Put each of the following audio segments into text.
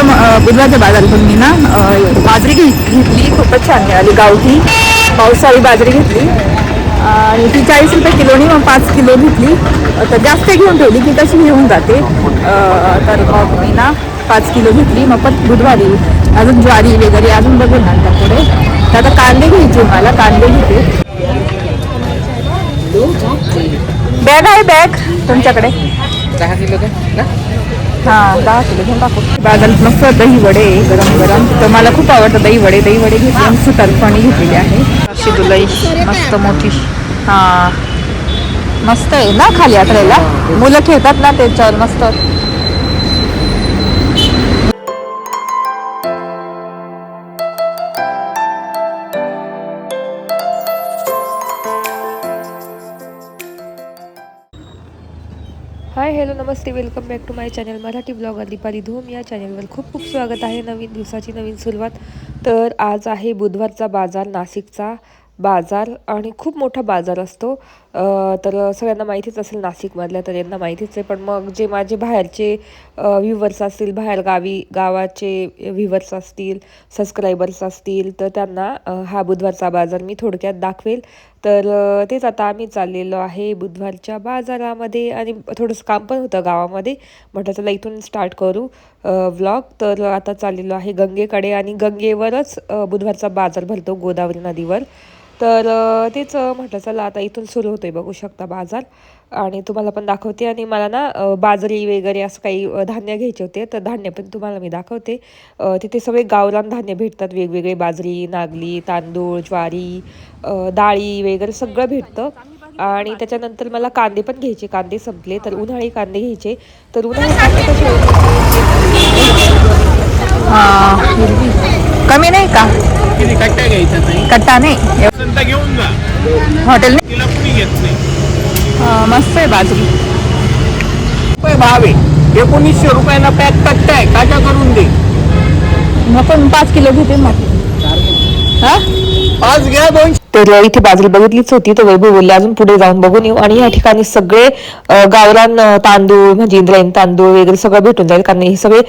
बुधवारच्या बाजारातून मी ना बाजरी घेतली, खूपच छान मिळाली गावठी पावसाळी बाजरी घेतली आणि ती 40 रुपये किलोनी मग 5 किलो घेतली. तर जास्त घेऊन ठेवली की कशी घेऊन जाते. तर मग मी ना 5 किलो घेतली. मग पण बुधवारी अजून ज्वारी वगैरे अजून बघेल नंतर पुढे. तर आता कांदे घ्यायचे, मला कांदे घेते. बॅग आहे बॅग तुमच्याकडे? 10 किलो का? हां 10 किलो घेऊन टाकू. बाजारात मस्त दही वडे गरम गरम, तर मला खूप आवडतं दही वडे घेतली आणि सुतारफणी घेतलेली आहे. शिदुलाई मस्त मोठी. हां मस्त आहे ना, खाली आतड्याला मुलं खेळतात ना त्याच्यावर मस्त. हाय हॅलो नमस्ते, welcome back to my channel Marathi blogger Deepali Dhoom. या चॅनलवर खूप खूप स्वागत आहे. नवीन दिवसाची नवीन सुरुवात. तर आज आहे बुधवारचा बाजार, नाशिकचा बाजार आणि खूप मोठा बाजार असतो. तर सगळ्यांना माहितीच असेल नाशिकमधल्या, तर यांना माहितीच आहे. पण मग जे माझे बाहेरचे व्ह्यूवर्स असतील, बाहेर गावाचे व्ह्यूवर्स असतील, सबस्क्रायबर्स असतील, तर त्यांना हा बुधवारचा बाजार मी थोडक्यात दाखवेल. तर तेच आता आम्ही चाललेलो आहे बुधवारच्या बाजारामध्ये आणि थोडंसं काम पण होतं गावामध्ये. म्हटलं चला इथून स्टार्ट करू व्लॉग. तर आता चाललेलो आहे गंगेकडे आणि गंगेवरच बुधवारचा बाजार भरतो, गोदावरी नदीवर. तर तेच म्हटलं चला आता इथून सुरू होतोय, बघू शकता बाजार. आणि तुम्हाला पण दाखवते. आणि मला ना बाजरी वगैरे असं काही धान्य घ्यायचे होते, तर धान्य पण तुम्हाला मी दाखवते. तिथे सगळे गावरान धान्य भेटतात, वेगवेगळे बाजरी, नागली, तांदूळ, ज्वारी, डाळी वगैरे सगळं भेटतं. आणि त्याच्यानंतर मला कांदे पण घ्यायचे, कांदे संपले तर उन्हाळी कांदे घ्यायचे. तर उन्हाळी कांदे कसे कमी नाही का? कट्टा घ्यायचा नाही, कट्टा नाही, घेऊन जा हॉटेल तिला कुणी घेत नाही. मस्त आहे बाजरी. भाव आहे 1900 रुपयाला पॅक कट्टा आहे, काटा करून दे. मग पण 5 किलो घेते मग. हा 5 घ्या 200. तर इथे बाजरी बघितलीच होती, तर वैभव बोलले अजून पुढे जाऊन बघून येऊ. आणि या ठिकाणी सगळे गावरान तांदूळ म्हणजे इंद्रायणी तांदूळ वगैरे सगळं भेटून जाईल. कारण हे सगळे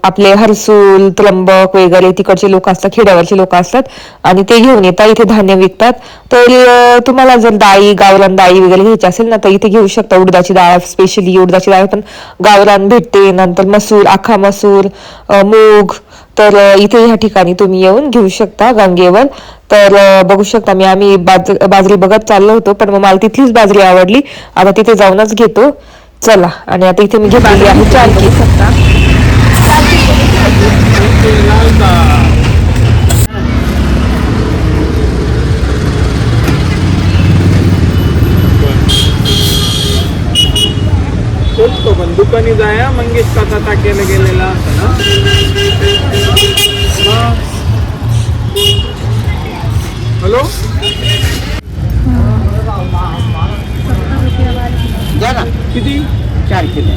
आपले हरसूल, त्र्यंबक वगैरे तिकडचे लोक असतात, खेड्यावरचे लोक असतात आणि ते घेऊन येतात, इथे धान्य विकतात. तर तुम्हाला जर डाळी, गावरान डाळी वगैरे घ्यायची असेल ना, तर इथे घेऊ शकता. उडदाची डाळ, स्पेशली उडदाची डाळ पण गावरान भेटते. नंतर मसूर, आखा मसूर, मूग. तर इथे ह्या ठिकाणी तुम्ही येऊन घेऊ शकता गंगेवर. तर बघू शकता आम्ही बाजरी बघत चाललो होतो, पण मग मला तिथलीच बाजरी आवडली. आता तिथे जाऊनच घेतो चला. आणि आता इथे मी घेतलेली आहे 4 किलो. तो पण दुकानी जाया मंगेश काका टाकेला गेलेला असं ना. हॅलो द्या ना. किती? 4 किलो.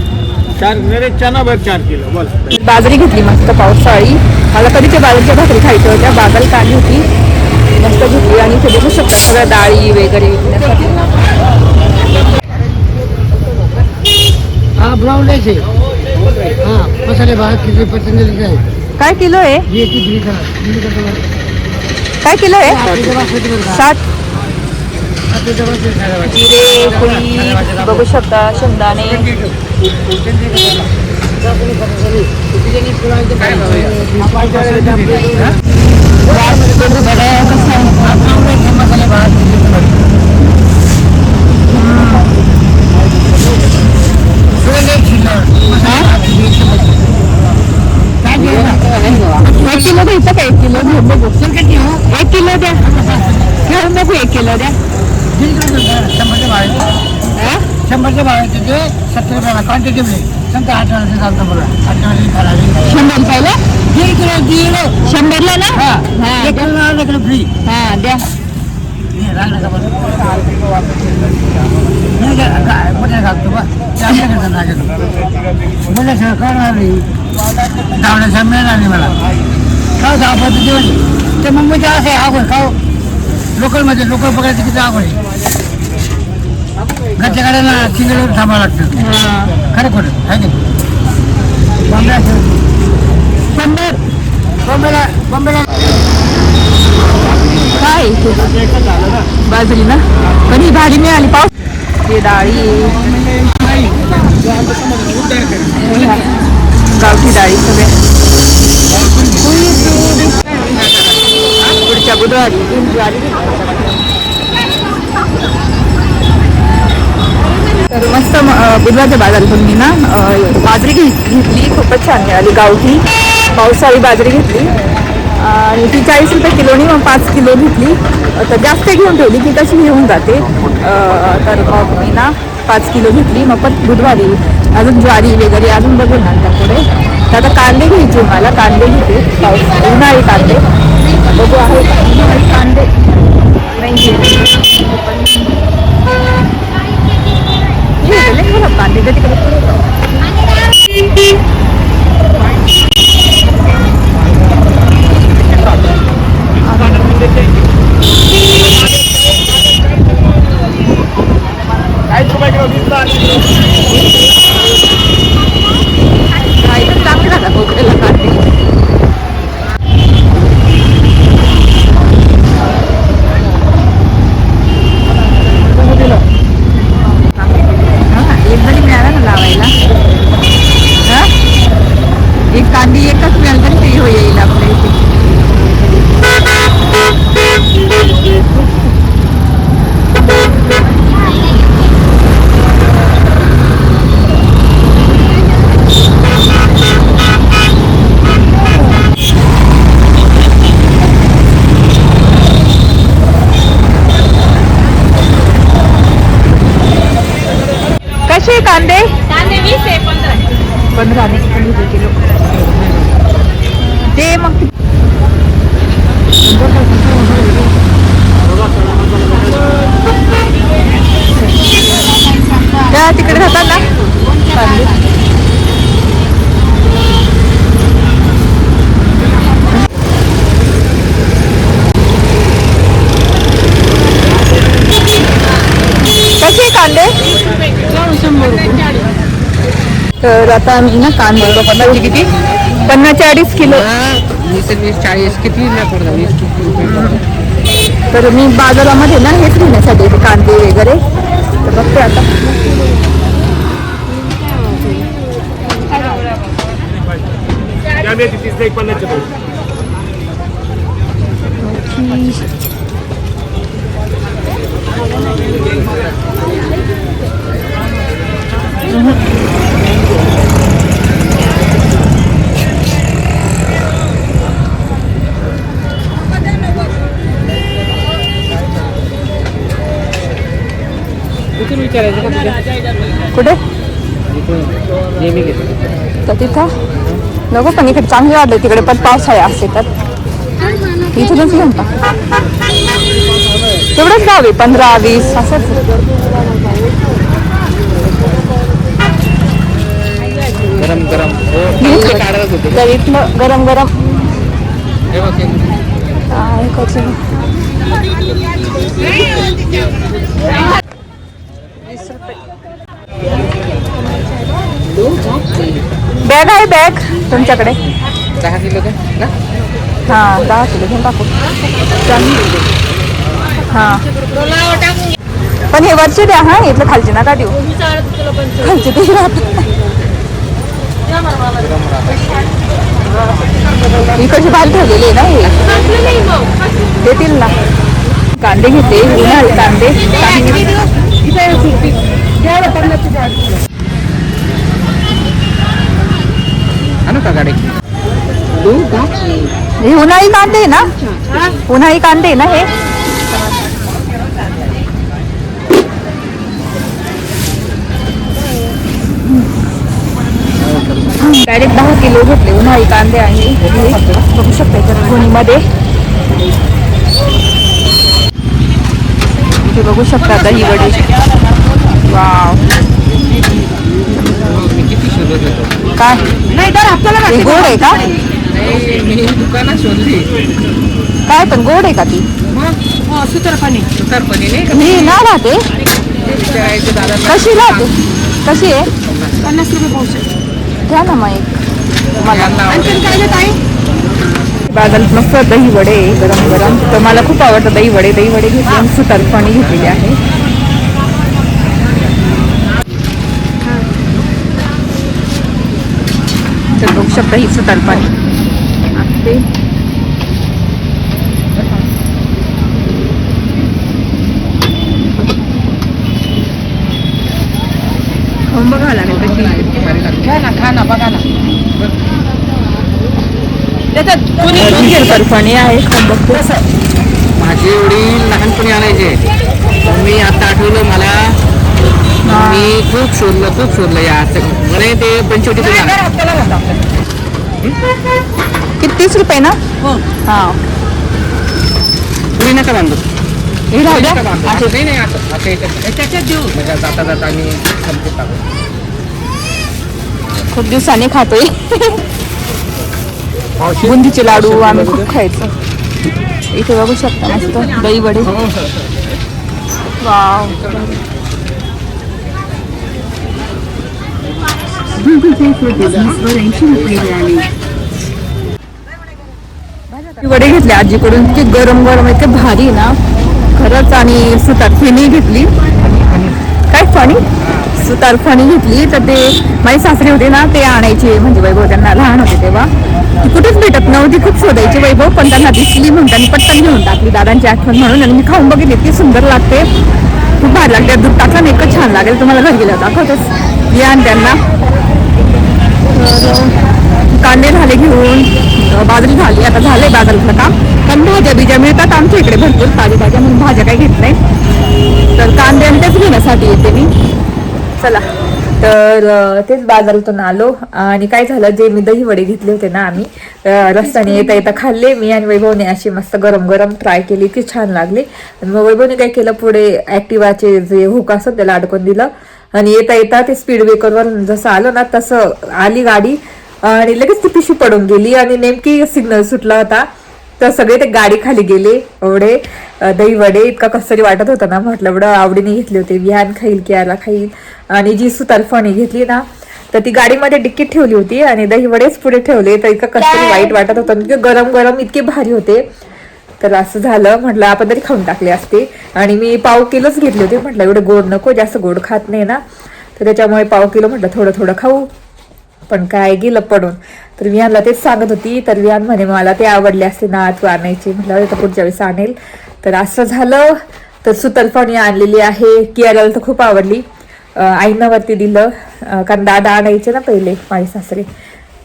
4 मेरे चना भर 4 किलो बोल. बाजरी घेतली मस्त पावसाळी. मला कधीच्या बाजरीच्या भाकरी खायच्या होत्या, बाजारात आली होती, मस्त घेतली. आणि इथे बघू शकता सगळ्या डाळी वगैरे विकण्यासाठी. हाँ ब्राउन राइस है। हाँ मसाले भात किसी पतंजलि का है। काय किलो आहे? ये की दिल्ली का काय किलो आहे? 60. आपकी दवा से खाया हुआ जिरे, पोळी बघू शकता, शेंगदाणे. मसाले भात एक किलो द्यायचं का? 1 किलो घेऊन बघू. 1 किलो द्या, घेऊन बघू. 1 किलो द्या. 100चे भाव आहे. 100चे भाव आहे तिथे 70 रुपयाला क्वांटिटी मध्ये समजा 8 वाजता चालतं मला 8 वाजता 100 रुपयाला 1 किलो 100ला ना. हा हा 1 किलो फ्री. हा द्या. मोठ्या घालतो बा त्याच्याकडे लागेल मोठ्या सगळं करणार नाही. धावण्याचा मिळणार नाही मला. का धावपत जेवण ते मुंबईच्या असं आहे आवड का लोकलमध्ये लोकल पकडायचं किती आवड आहे. घरच्या गाड्यांना सिंगलवर थांबावं लागतं. खरं खोटं आहे की बॉम्बेला काय इथे बाजरी ना, पण ही भाजी मिळाली पाऊस. हे डाळी गावठी डाळी सगळ्या. पुढच्या बुधवारी ज्वारी. तर मस्त बुधवारच्या बाजारातून मी ना बाजरी घेतली, खूपच छान मिळाली गावठी पावसाळी बाजरी घेतली आणि ती 40 रुपये किलोनी मग 5 किलो घेतली. तर जास्त घेऊन ठेवली की कशी घेऊन जाते. तर मग मी ना 5 किलो घेतली. मग पण बुधवारी अजून ज्वारी वगैरे अजून बघून नंतर पुढे. तर आता कांदे घ्यायचे मला, कांदे घेते पाऊस उन्हाळी कांदे बघू आहे उन्हाळी कांदे नाही कांदे कधी चांगले राहतात कोकरेला कांदे. एक जरी मिळाला ना लावायला, एक कांदी एकच मिळाल तरी ते येईल आपल्या इथे. कसे कांदे? 20 आहे 15 15 किलो ते मग त्या तिकडे राहतात ना कांदे. कसे कांदे? 100 रुपये. तर आता मी ना कांदे किती 50-40 किलो. 20-40 किती नाही पडला 20 तर मी बाजारामध्ये ना हेच घेण्यासाठी कांदे वगैरे. तर बघते आता कुठून विचारायचं का तुझ्या? कुठे नेहमी घेतो तर तिथं नको, पण इकडे चांगले वाटले तिकडे पण पावसाळे असते तर इथूनच घेऊन टाक. तेवढंच भाव आहे 15-20 असंच. गरम गरम काढत होते तर इथलं गरम गरम हे बघ आहे कसं. 20 रुपये बॅग आहे. बॅग तुमच्याकडे 10 किलो का ना? हां 10 किलो घेऊन टाकू. हां पण हे वरचे द्या. हां इथलं खालचे नका देऊ, खालचे ते राहतात. इकडची भारी ठेवलेली आहे ना हे, देतील ना. कांदे घेते उन्हाळी कांदे. आणू का गाडी? हे उन्हाळी कांदे ना, उन्हाळी कांदे ना हे. डायरेक्ट 10 किलो घेतले उन्हाळी कांदे. आणि बघू शकता इथे गोणीमध्ये इथे बघू शकता दही वडे. वाव किती शोधत होतो काय नाही तर आपल्याला हे गोड आहे का? मी दुकानात शोधली. काय पण गोड आहे का ती? सुतरफणी नाही का मी ना राहते. विचारायचं दादा कशी राहते? कशी आहे? 50 रुपये पावशे. घ्या ना मग एक मला. आणखीन काय देत आहे? बाजारात मस्त दही वडे गरम गरम, तर मला खूप आवडतं दही वडे घेतले आणि सुतारफणी घेतलेली आहे. तर बघू शकता ही सुतारफणी असते. बघावं लागेल कशी खा ना बघा ना. त्याच्यात कुणी सुतारफणी आहे. बघतो माझे वडील लहानपणी आणायचे, मी आता आठवलं मला. मी खूप शोधलं या म्हणे ते पंचवटी किती 30 रुपये ना. हा तुम्ही नका बांधू. हे राहू द्या. नाही असं त्याच्यात देऊ. म्हणजे जाता आम्ही संपत टाकू. खूप दिवसांनी खातोय. बुंदीचे लाडू आम्ही खूप खायचो. इथे बघू शकता मस्त दही वडे. वाव. वडे घेतले आजीकडून, इतके गरम गरम इतके भारी ना खरंच. आणि सुतारफणी घेतली. काय फणी सुतारफणी घेतली. तर ते माझी सासरे होते ना, ते आणायचे म्हणजे वैभव त्यांना लहान होते तेव्हा. ती कुठेच भेटत नव्हती, खूप शोधायची वैभव, पण त्यांना दिसली म्हणून त्यांनी पटकन घेऊन टाकली दादांची आठवण म्हणून. आणि मी खाऊन बघितली, इतकी सुंदर लागते, खूप भारी लागते. दूध टाकलं ना एकच छान लागेल. तुम्हाला घरी गेलं दाखवतच या आणि त्यांना. कांदे झाले घेऊन, बाजरी झाली, आता झालंय बाजारातलं काम. कारण भाज्या बिज्या मिळतात आमच्या इकडे भरपूर ताज्या भाज्या, म्हणून भाज्या काही घेत नाही. तर कांदे आणि तेच घेण्यासाठी येते मी. चला तर तेच बाजारातून आलो. आणि काय झालं, जे मी दही वडे घेतले होते ना आम्ही रस्त्याने येता खाल्ले मी आणि वैभवने. अशी मस्त गरम गरम ट्राय केली, की छान लागली. आणि मग वैभवने काय केलं, पुढे ॲक्टिवाचे जे हुक असत त्याला अडकून दिलं. आणि येता ते स्पीड ब्रेकरवर जसं आलं ना तसं आली गाडी आणि लगेच ती पिशवी पडून गेली. आणि नेमकी सिग्नल सुटला होता, तर सगळे ते गाडी खाली गेले. एवढे दही वडे इतका कसतरी वाटत होता ना, म्हटलं एवढं आवडीने घेतले होते. विहान खाईल, कियाला खाईल. आणि जी सुतारफणी घेतली ना, तर ती गाडीमध्ये डिक्कीत ठेवली होती आणि दही वडेच पुढे ठेवले. तर इतकं कसतरी वाईट वाटत होतं, इतके गरम गरम इतके भारी होते. तर असं झालं, म्हटलं आपण तरी खाऊन टाकले असते. आणि मी पाव किलोच घेतले होते, म्हटलं एवढे गोड नको, जास्त गोड खात नाही ना, तर त्याच्यामुळे पाव किलो म्हटलं थोडं खाऊ. पण काय गेलं पडून. तर विहानला तेच सांगत होती, तर विहान म्हणे मला ते आवडले असते ना, तू आणायची. म्हटलं तर पुढच्या वेळेस आणेल. तर असं झालं. तर सुतारफणी आणलेली आहे. कियाला तर खूप आवडली. आईंना वरती दिलं, कारण दादा आणायचे ना पहिले माझे सासरे,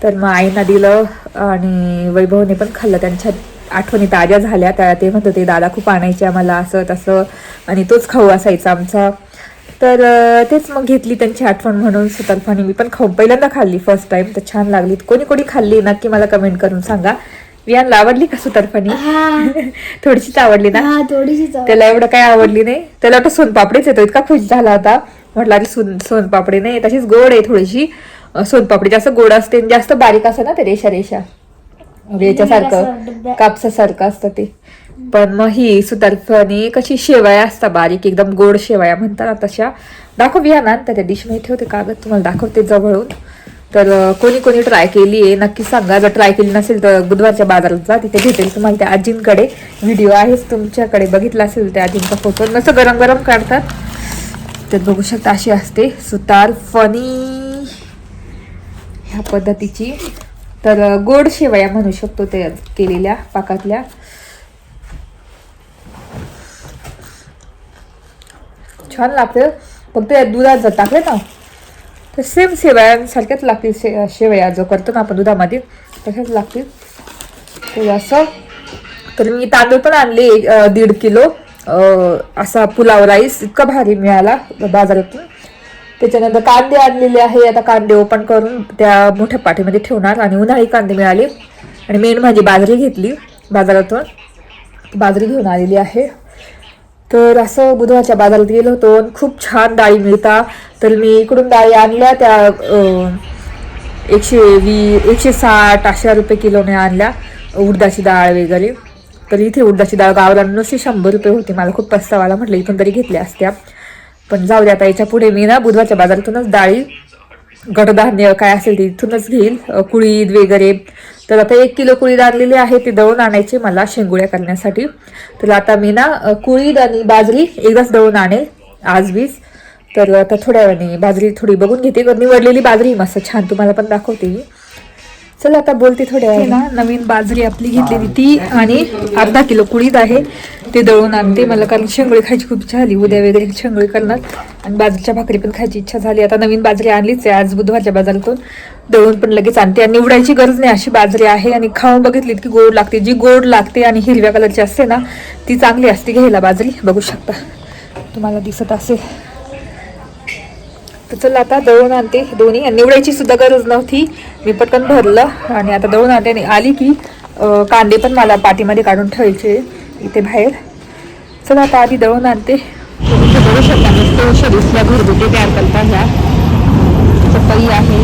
तर मग आईंना दिलं. आणि वैभवने पण खाल्लं, त्यांच्या आठवणी ताज्या झाल्या. त्या ते म्हणत होते दादा खूप आणायचे आम्हाला असं तसं, आणि तोच खाऊ असायचा आमचा. तर तेच मग घेतली त्यांची आठवण म्हणून सुतारफणी. मी पण खाऊन पहिल्यांदा खाल्ली, फर्स्ट टाइम. तर छान लागली. कोणी खाल्ली नक्की मला कमेंट करून सांगा. विहानला आवडली का सुतारफणी? थोडीशीच आवडली ना, त्याला एवढं काही आवडली नाही. त्याला वाटतं सोनपापडीच येतो, इतका खुश झाला होता. म्हटलं अरे सोनपापडी नाही, तशीच गोड आहे थोडीशी. सोनपापडी जास्त गोड असते, जास्त बारीक असतं ना ते रेषा याच्यासारखं कापसासारखं असतं ते. पण मग ही सुतारफणी कशी शेवया असतात बारीक एकदम, गोड शेवया म्हणतात ना तशा. दाखव विहान, त्या डिश मध्ये ठेवते कागद, तुम्हाला दाखवते जवळून. तर कोणी ट्राय केली आहे नक्की सांगा. जर ट्राय केली नसेल तर बुधवारच्या बाजारात जा, तिथे भेटेल तुम्हाला. त्या आजींकडे व्हिडिओ आहेच तुमच्याकडे, बघितला असेल त्या आजींचा फोटो. मस्त गरम गरम काढतात. तर बघू शकता अशी असते सुतारफणी ह्या पद्धतीची. तर गोड शेवया म्हणू शकतो ते केलेल्या पाकातल्या. छान लागते. फक्त दुधात जर टाकले ना तर सेम शेवयांसारख्याच लागतील. शेवया जो करतो ना आपण दुधामध्ये तशाच लागतील. तर असं. तर मी तांदूळ पण आणले 1.5 किलो. असा पुलाव राईस इतका भारी मिळाला बाजारातून. त्याच्यानंतर कांदे आणलेले आहे. आता कांदे ओपन करून त्या मोठ्या पाठीमध्ये ठेवणार. आणि उन्हाळी कांदे मिळाले. आणि मेन म्हणजे बाजरी घेतली बाजारातून, बाजरी घेऊन आलेली आहे. तर असं बुधवारच्या बाजारात गेलो होतो. खूप छान डाळी मिळतात. तर मी इकडून डाळी आणल्या त्या 160 अशा रुपये किलोने आणल्या, उडदाची डाळ वगैरे. तर इथे उडदाची डाळ गावरान नुसती 100 रुपये होती. मला खूप पस्तावाला, म्हटलं इथून तरी घेतल्या असत्या. पण जाऊ द्या, आता याच्या पुढे मी ना बुधवारच्या बाजारातूनच डाळी कडधान्य काय असेल ते इथूनच घेईल, कुळीद वगैरे. तर आता 1 किलो कुळीद आणलेली आहे, ते दळून आणायचे मला शेंगुळ्या करण्यासाठी. तर आता मी ना कुळीद आणि बाजरी एकदाच दळून आणेल आज वीज. तर आता थोड्या वेळाने बाजरी थोडी बघून घेते, निवडलेली बाजरी मस्त छान तुम्हाला पण दाखवते मी. चला आता बोलते थोड्या वेळ ना. नवीन बाजरी आपली घेतलेली ती आणि अर्धा किलो कुळीद आहे ते दळून आणते मला, कारण शेंगोळी खायची खूप इच्छा झाली. उद्या वगैरे शेंगोळी करणार आणि बाजरीच्या भाकरी पण खायची इच्छा झाली. आता नवीन बाजरी आणलीच आहे आज बुधवारच्या बाजारातून, दळून पण लगेच आणते. आणि निवडायची गरज नाही अशी बाजरी आहे. आणि खाऊन बघितली की गोड लागते, जी गोड लागते आणि हिरव्या कलरची असते ना ती चांगली असते घ्यायला बाजरी. बघू शकता तुम्हाला दिसत असेल. तर चला आता दळून आणते दोन्ही. आणि निवडायची सुद्धा गरज नव्हती, मी पटकन भरलं आणि आता दळून आणते. आणि आली की कांदे पण मला पाठीमध्ये काढून ठेवायचे इथे बाहेर. चला आता आधी दळून आणते. बघू शकता मस्त शरीफला घरगुती तयार करता. ह्या पपई आहे,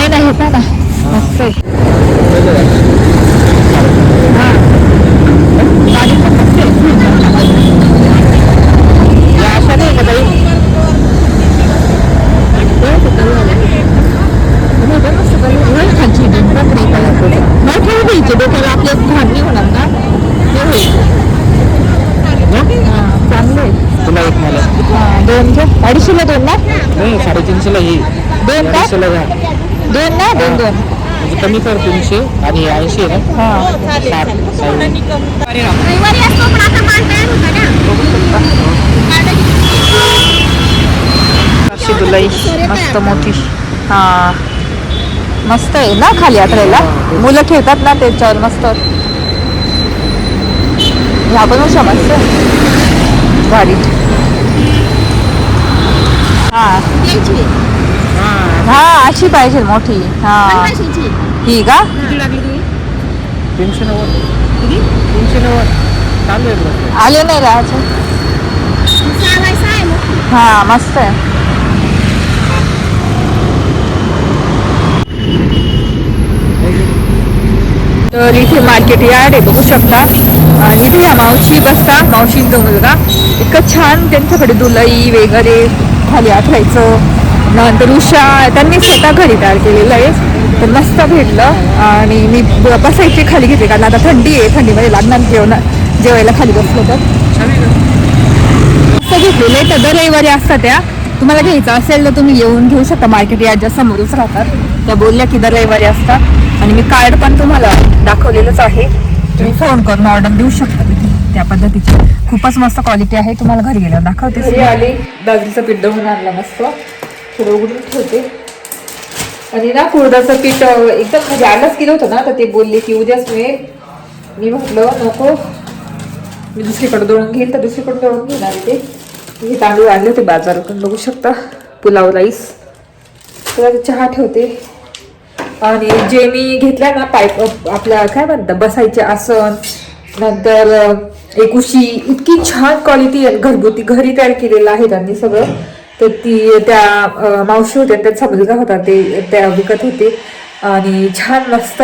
नाही होता ना मस्त आहे. आपले धान्य होणार ना चांगले. तुला एक मला 2 घ्या. 250ला 2 ना? नाही 350ला ही 2 का? 250ला घ्या. 2 ना? 2 म्हणजे कमी कर 300 आणि 80 आहे ना. हा 60 शिदुलाई मस्त मोठी. हा मस्त आहे ना खाली यात्रेला मुलं ठेवतात ना त्याच्यावर मस्त. ह्या पण उशा मस्त गाडी. हा अशी पाहिजे मोठी. हा ही का? 390 चालू आहे. आले नाही राहायचं. हा मस्त आहे. तर इथे मार्केट यार्ड आहे बघू शकता. आणि इथे या मावशी बसता, मावशींचा मुलगा इतकं छान त्यांच्याकडे दुलई वगैरे खाली आठवायचं. नंतर उषा त्यांनी स्वतः घरी तयार केलेलं आहे, तर मस्त भेटलं. आणि मी बसायची खाली घेतली कारण आता थंडी आहे, थंडीमध्ये लागणार जेवायला खाली बसलो तर मस्त घेतलेलं आहे. तर दर रविवारी असतात त्या, तुम्हाला घ्यायचं असेल तर तुम्ही येऊन घेऊ शकता. मार्केट यार्डच्या समोरच राहतात त्या, बोलल्या की दर रविवारी असतात. आणि मी कार्ड पण तुम्हाला दाखवलेलंच आहे, तुम्ही फोन करून ऑर्डर देऊ शकता त्या पद्धतीची. खूपच मस्त क्वालिटी आहे, तुम्हाला घरी गेल्यावर दाखवते. घरी आली बाजरीचं पीठ दळून आणलं मस्त, थोडं उघडून ठेवते. आणि ना कुळदाचं पीठ एकदम म्हणजे आलंच केलं होतं ना, तर ते बोलले की उद्याच मी म्हटलं नको, मी दुसरीकडे दळून घेईल. तर दुसरीकडे दळून घेणार ते. हे तांदूळ आणले होते बाजारातून बघू शकता, पुलाव राईस. तर चहा ठेवते. आणि जे मी घेतल्या ना पाईप आपल्या काय म्हणतात बसायचे आसन, नंतर एक उशी, इतकी छान क्वालिटी घरगुती घरी तयार केलेलं आहे त्यांनी सगळं. तर ती त्या मावशी होत्या, त्यांचा मुलगा होता, ते त्या विकत होते. आणि छान मस्त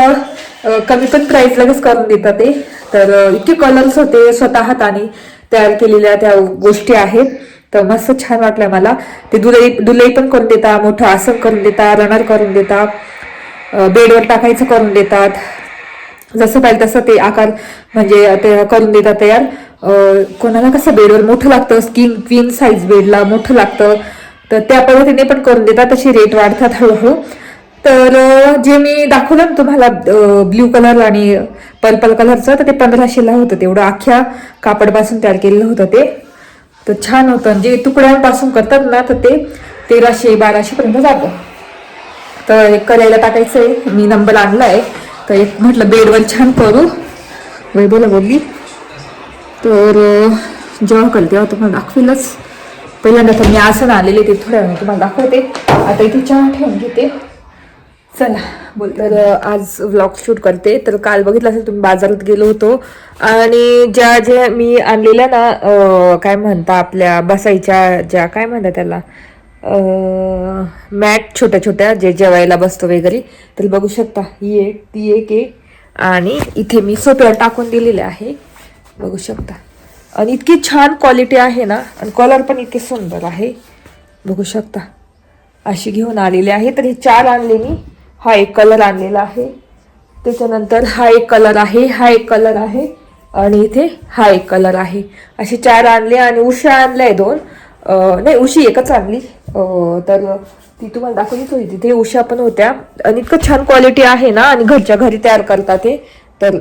कमी पण प्राईस लगेच करून देतात ते. तर इतके कलर्स होते, स्वतः हाताने तयार केलेल्या त्या गोष्टी आहेत. तर मस्त छान वाटलं मला. ते दुलई पण करून देतात, मोठं आसन करून देतात, रनर करून देतात, बेडवर टाकायचं करून देतात, जसं पाहिजे तसं ते आकार म्हणजे ते करून देतात तयार. कोणाला कसं बेडवर मोठं लागतं, क्वीन साईज बेडला मोठं लागतं, तर त्या पद्धतीने पण करून देतात. तशी रेट वाढतात हळूहळू. तर जे मी दाखवलं ना तुम्हाला ब्ल्यू कलर आणि पर्पल कलरचं, तर ते 1500ला होतं. तेवढं अख्ख्या कापडपासून तयार केलेलं होतं ते. तर छान होतं. जे तुकड्यांपासून करतात ना, तर ते 1300-1200 पर्यंत जातं. तर एक करायला टाकायचं आहे, मी नंबर आणला आहे. तर एक म्हटलं बेडवर छान करू, वैभवला बोलली. तर जेव्हा कळते तेव्हा तुम्हाला दाखवेलच. पहिल्यांदा तर मी आसन आलेले ते थोड्या वेळ तुम्हाला दाखवते. आता इथे चहा ठेवून घेते. चला बोल. तर आज व्लॉग शूट करते. तर काल बघितलं असेल तुम्ही बाजारात गेलो होतो आणि ज्या मी आणलेल्या ना काय म्हणता आपल्या बसायच्या ज्या काय म्हणतात त्याला मॅट छोट्या छोट्या जे जेवायला बसतो वगैरे, तर बघू शकता ही एक ती एक आहे. आणि इथे मी सोप्यावर टाकून दिलेले आहे बघू शकता. आणि इतकी छान क्वालिटी आहे ना, आणि कलर पण इतके सुंदर आहे, बघू शकता. अशी घेऊन आलेली आहे. तर हे 4 आणले मी. हा एक कलर आणलेला आहे, त्याच्यानंतर हा एक कलर आहे, हा एक कलर आहे, आणि इथे हा एक कलर आहे. असे 4 आणले. आणि उशा आणल्या 2, नाही उशी एकच आणली. तर ती तुम्हाला दाखवलीच होती, तिथे उशा पण होत्या. आणि इतकं छान क्वालिटी आहे ना, आणि घरच्या घरी तयार करतात ते. तर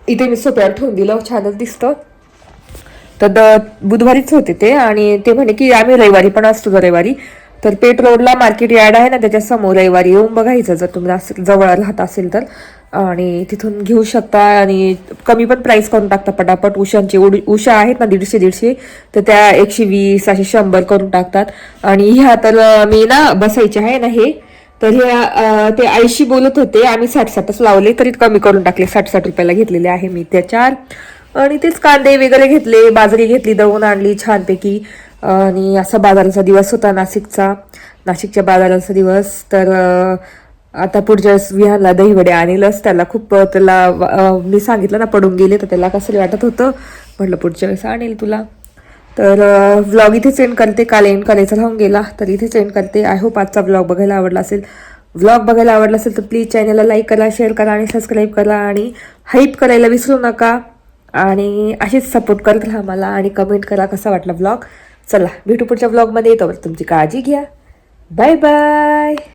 इथे मी सोप्यावर ठेवून दिलं, छानच दिसतं. तर बुधवारीच होते ते, आणि ते म्हणे की आम्ही रविवारी पण असतो रविवारी. तर पेठ रोडला मार्केट यार्ड आहे ना, त्याच्या समोर रविवारी येऊन बघायचं जर तुम्ही जवळ राहत असेल तर, आणि तिथून घेऊ शकता. आणि कमी पण प्राइस करून टाकता पटापट. उशांची उशा आहेत ना 150-150, तर त्या 120 असे 100 करून टाकतात. आणि ह्या तर मी ना बसायचे आहे ना हे, तर हे ते 80 बोलत होते, आम्ही 60-60च लावले, तरी कमी करून टाकले. 60-60 रुपयाला घेतलेले आहे मी त्या 4. आणि तेच कांदे वगैरे घेतले, बाजरी घेतली, दळून आणली छानपैकी. आणि असा बाजाराचा दिवस होता नाशिकच्या बाजाराचा दिवस. तर आता पुढच्या वेळेस विहानला दहीवडे आणेलच. त्याला मी सांगितलं ना पडून गेले, तर त्याला कसं वाटत होतं, म्हटलं पुढच्या वेळेस आणेल तुला. तर व्लॉग इथेच एंड करते, काल एंड करायचा राहून गेला, तर इथेच एंड करते. आय होप आजचा व्लॉग बघायला आवडला असेल तर प्लीज चॅनलला लाईक करा, शेअर करा आणि सबस्क्राईब करा, आणि हाईप करायला विसरू नका. आणि अशीच सपोर्ट करत राहा मला, आणि कमेंट करा कसा वाटला व्लॉग. चला भेटू पुढच्या व्लॉगमध्ये. तोवर तुमची काळजी घ्या. Bye bye.